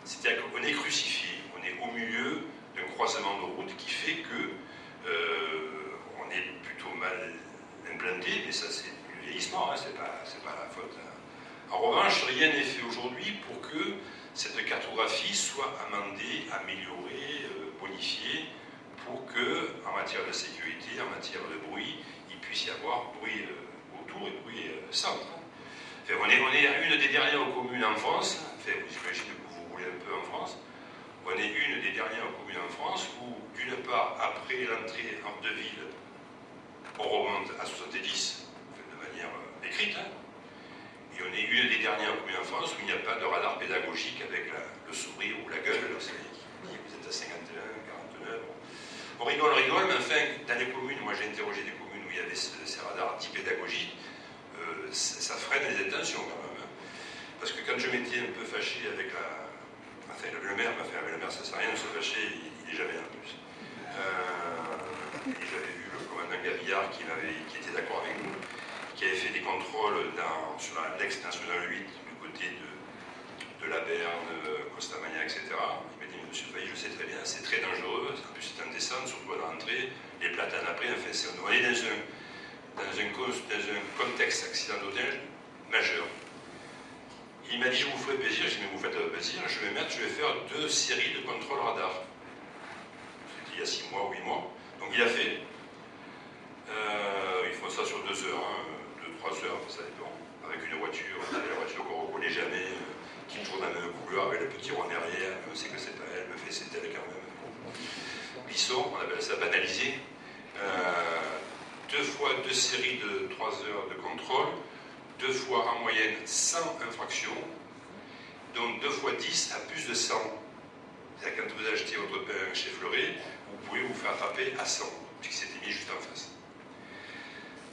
C'est-à-dire qu'on est crucifié, on est au milieu d'un croisement de route qui fait que on est plutôt mal implanté, mais ça c'est du vieillissement, hein, c'est pas la faute. Hein. En revanche, rien n'est fait aujourd'hui pour que cette cartographie soit amendée, améliorée, bonifiée, pour que, en matière de sécurité, en matière de bruit, il puisse y avoir bruit autour et bruit centre. Enfin, on est une des dernières communes en France, enfin, j'imagine que vous roulez un peu en France, on est une des dernières communes en France où, d'une part, après l'entrée de ville, on remonte à 70, de manière écrite, hein, et on est une des dernières communes en France où il n'y a pas de radar pédagogique avec le sourire ou la gueule, vous êtes à 51, 49. On rigole, mais enfin, dans les communes, moi j'ai interrogé des communes où il y avait ces radars dits pédagogiques, ça freine les intentions quand même. Hein. Parce que quand je m'étais un peu fâché avec le maire, ça sert à rien de se fâcher, il n'est jamais en plus. Et j'avais vu le commandant Gavillard qui était d'accord avec nous, qui avait fait des contrôles sur l'ex-national 8 du côté de la Berne, Costamagna, etc. Il m'a dit, monsieur Failly, je sais très bien, c'est très dangereux, en plus c'est en descente, surtout à l'entrée, les platanes après, enfin, on est dans un contexte accident d'hôtel majeur. Il m'a dit, je vous ferai plaisir, j'ai dit, mais vous faites plaisir, je vais faire 2 séries de contrôle radar. C'était il y a 6 mois, 8 mois. Donc il a fait. Ils font ça sur 2 heures, hein, 2-3 heures, ça dépend. Avec une voiture, la voiture qu'on ne reconnaît jamais, qui tourne dans la même couleur, avec le petit rond derrière, on sait que c'est pas elle, me fait c'est elle quand même. Bisson, on appelle ça banalisé. 2 fois 2 séries de 3 heures de contrôle, 2 fois en moyenne 100 infractions, donc 2 fois 10 à plus de 100. C'est-à-dire quand vous achetez votre pain chez Fleuret, vous pouvez vous faire frapper à 100, puisqu'il s'était mis juste en face.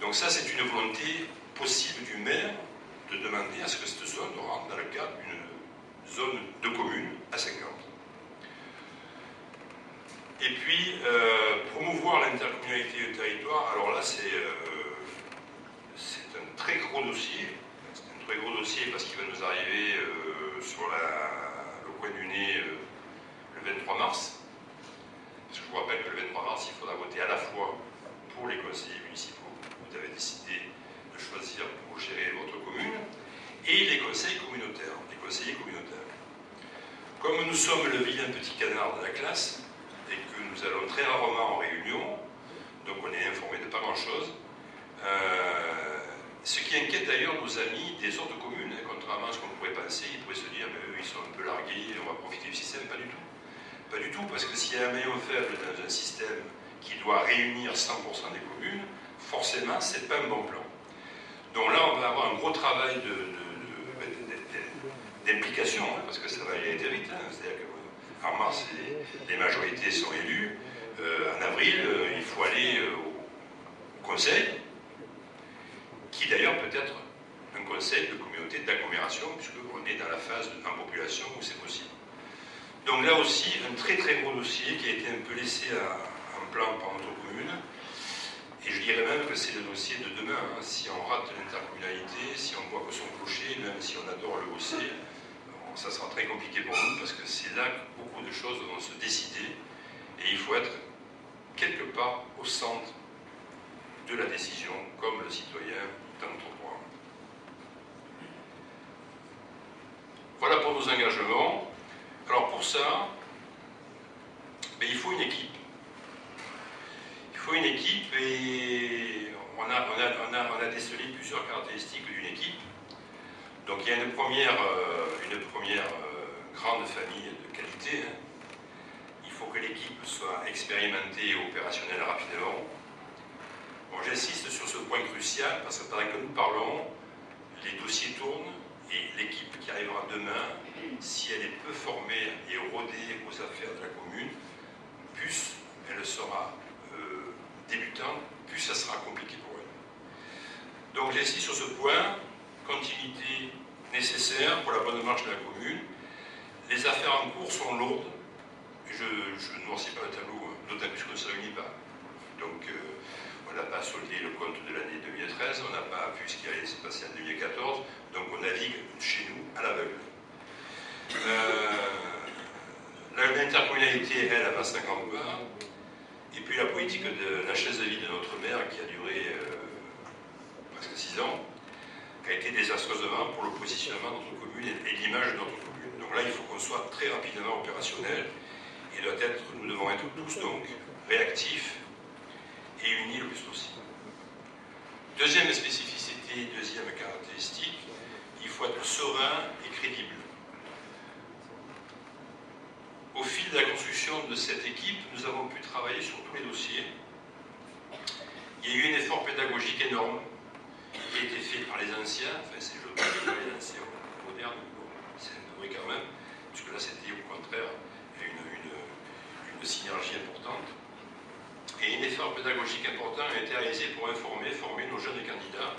Donc ça, c'est une volonté possible du maire de demander à ce que cette zone rentre dans le cadre d'une zone de commune à 50. Et puis, promouvoir l'intercommunalité du territoire, alors là, c'est un très gros dossier. C'est un très gros dossier parce qu'il va nous arriver sur le coin du nez le 23 mars. Parce que je vous rappelle que le 23 mars, il faudra voter à la fois pour les conseillers municipaux que vous avez décidé de choisir pour gérer votre commune, et les conseils communautaires, les conseillers communautaires. Comme nous sommes le vilain petit canard de la classe, et que nous allons très rarement en réunion, donc on est informé de pas grand-chose, ce qui inquiète d'ailleurs nos amis des autres communes, hein, contrairement à ce qu'on pourrait penser, ils pourraient se dire, mais eux, ils sont un peu largués, on va profiter du système, pas du tout. Pas du tout, parce que s'il y a un maillon faible dans un système qui doit réunir 100% des communes, forcément, c'est pas un bon plan. Donc là, on va avoir un gros travail d'implication, hein, parce que ça va aller très vite. Hein, c'est-à-dire qu'en mars, les majorités sont élues. En avril, il faut aller au conseil, qui d'ailleurs peut être un conseil de communauté d'agglomération, puisqu'on est dans la phase en population où c'est possible. Donc là aussi, un très très gros dossier qui a été un peu laissé en plan par notre commune. Et je dirais même que c'est le dossier de demain. Hein. Si on rate l'intercommunalité, si on voit que son clocher, même si on adore le bosser, ça sera très compliqué pour nous parce que c'est là que beaucoup de choses vont se décider. Et il faut être quelque part au centre de la décision, comme le citoyen dans notre droit. Voilà pour nos engagements. Alors pour ça, il faut une équipe. Il faut une équipe et on a décelé plusieurs caractéristiques d'une équipe. Donc il y a une première grande famille de qualité. Hein. Il faut que l'équipe soit expérimentée et opérationnelle rapidement. Bon, j'insiste sur ce point crucial parce que pendant que nous parlons, les dossiers tournent et l'équipe qui arrivera demain, si elle est peu formée et rodée aux affaires de la commune, plus elle sera débutante, plus ça sera compliqué pour elle. Donc j'insiste sur ce point, continuité nécessaire pour la bonne marche de la commune. Les affaires en cours sont lourdes, et je ne noircis pas le tableau, hein, d'autant plus qu'on ne se réunit pas. Donc on n'a pas soldé le compte de l'année 2013, on n'a pas vu ce qui allait se passer en 2014, donc on navigue chez nous à l'aveugle. été, elle, à 25 ans de gloire. Et puis la politique de la chaise de vie de notre maire, qui a duré presque 6 ans, qui a été désastreusement pour le positionnement de notre commune et l'image de notre commune. Donc là, il faut qu'on soit très rapidement opérationnel. Et nous devons être tous donc réactifs et unis le plus possible. Deuxième spécificité, deuxième caractéristique, il faut être serein et crédible. Au fil de la construction de cette équipe, nous avons pu travailler sur tous les dossiers. Il y a eu un effort pédagogique énorme qui a été fait par les anciens, enfin c'est je parle les anciens modernes, c'est un peu vrai quand même, puisque là c'était au contraire une synergie importante. Et un effort pédagogique important a été réalisé pour informer, former nos jeunes candidats.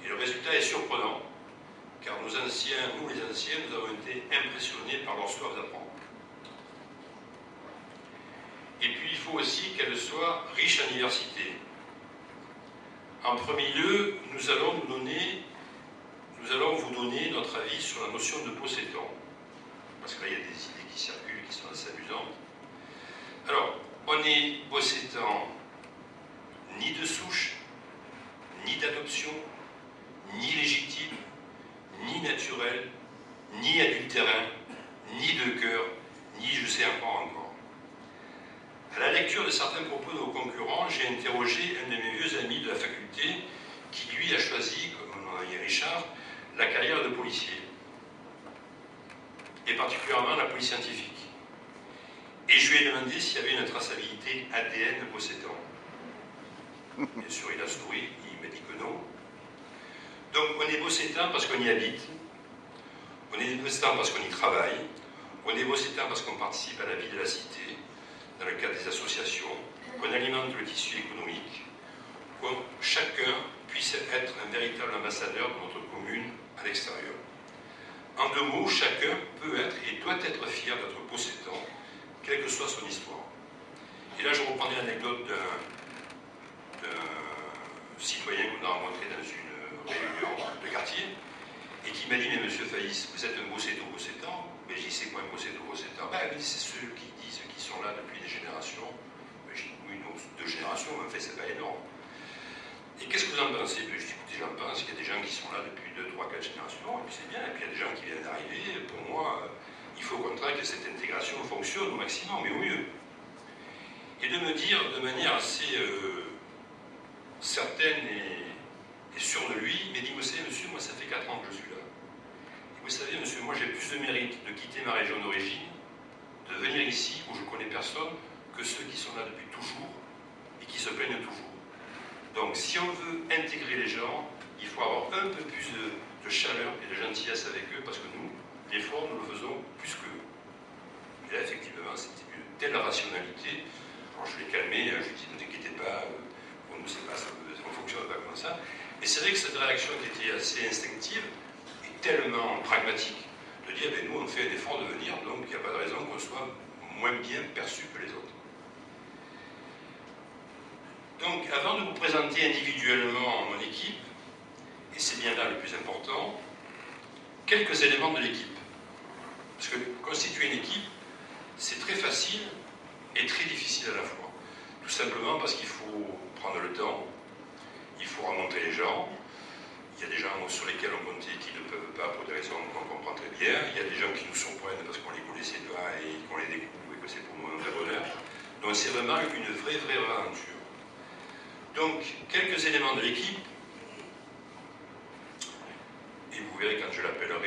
Et le résultat est surprenant, car nous les anciens, nous avons été impressionnés par leur soif d'apprendre. Et puis il faut aussi qu'elle soit riche en diversité. En premier lieu, nous allons vous donner notre avis sur la notion de possédant. Parce que là, il y a des idées qui circulent, qui sont assez amusantes. Alors, on est possédant ni de souche, ni d'adoption, ni légitime, ni naturel, ni adultérin, ni de cœur, ni je sais encore. À la lecture de certains propos de nos concurrents, j'ai interrogé un de mes vieux amis de la faculté qui, lui, a choisi, comme on a dit Richard, la carrière de policier, et particulièrement la police scientifique. Et je lui ai demandé s'il y avait une traçabilité ADN possédant. Bien sûr, il a souri, il m'a dit que non. Donc, on est possédant parce qu'on y habite, on est possédant parce qu'on y travaille, on est possédant parce qu'on participe à la vie de la cité, dans le cadre des associations, qu'on alimente le tissu économique, que chacun puisse être un véritable ambassadeur de notre commune à l'extérieur. En deux mots, chacun peut être et doit être fier d'être possédant, quelle que soit son histoire. Et là, je reprendrai l'anecdote d'un citoyen qu'on a rencontré dans une réunion de quartier, et qui m'a dit, mais monsieur Faïs, vous êtes un possédant? Mais j'ai dit, c'est quoi un possédant? Ben, c'est ceux qui disent qu'ils sont là depuis des générations. Ben, j'ai dit, oui, non, 2 générations, mais en fait, c'est pas énorme. Et qu'est-ce que vous en pensez? Ben, je dis, écoutez, j'en pense qu'il y a des gens qui sont là depuis 2, 3, 4 générations, et puis c'est bien, et puis il y a des gens qui viennent d'arriver. Pour moi, il faut au contraire que cette intégration fonctionne au maximum, mais au mieux. Et de me dire de manière assez certaine et sûre de lui, mais dit, vous savez, monsieur, moi, ça fait 4 ans que je suis là. Vous savez, monsieur, moi j'ai plus de mérite de quitter ma région d'origine, de venir ici où je connais personne, que ceux qui sont là depuis toujours et qui se plaignent toujours. Donc si on veut intégrer les gens, il faut avoir un peu plus de chaleur et de gentillesse avec eux, parce que nous, l'effort, nous le faisons plus qu'eux. Et là, effectivement, c'était une telle rationalité. Alors je l'ai calmé, je lui ai dit, ne t'inquiétez pas, pour nous, c'est pas, ça ne fonctionne pas comme ça. Et c'est vrai que cette réaction qui était assez instinctive, tellement pragmatique, de dire, ben, nous on fait un effort de venir, donc il n'y a pas de raison qu'on soit moins bien perçu que les autres. Donc avant de vous présenter individuellement mon équipe, et c'est bien là le plus important, quelques éléments de l'équipe. Parce que constituer une équipe, c'est très facile et très difficile à la fois. Tout simplement parce qu'il faut prendre le temps, il faut remonter les gens. Il y a des gens sur lesquels on comptait qui ne peuvent pas pour des raisons qu'on comprend très bien. Il y a des gens qui nous surprennent parce qu'on les connaissait pas et qu'on les découvre et que c'est pour nous un vrai bonheur. Donc c'est vraiment une vraie aventure. Donc, quelques éléments de l'équipe, et vous verrez quand je l'appellerai,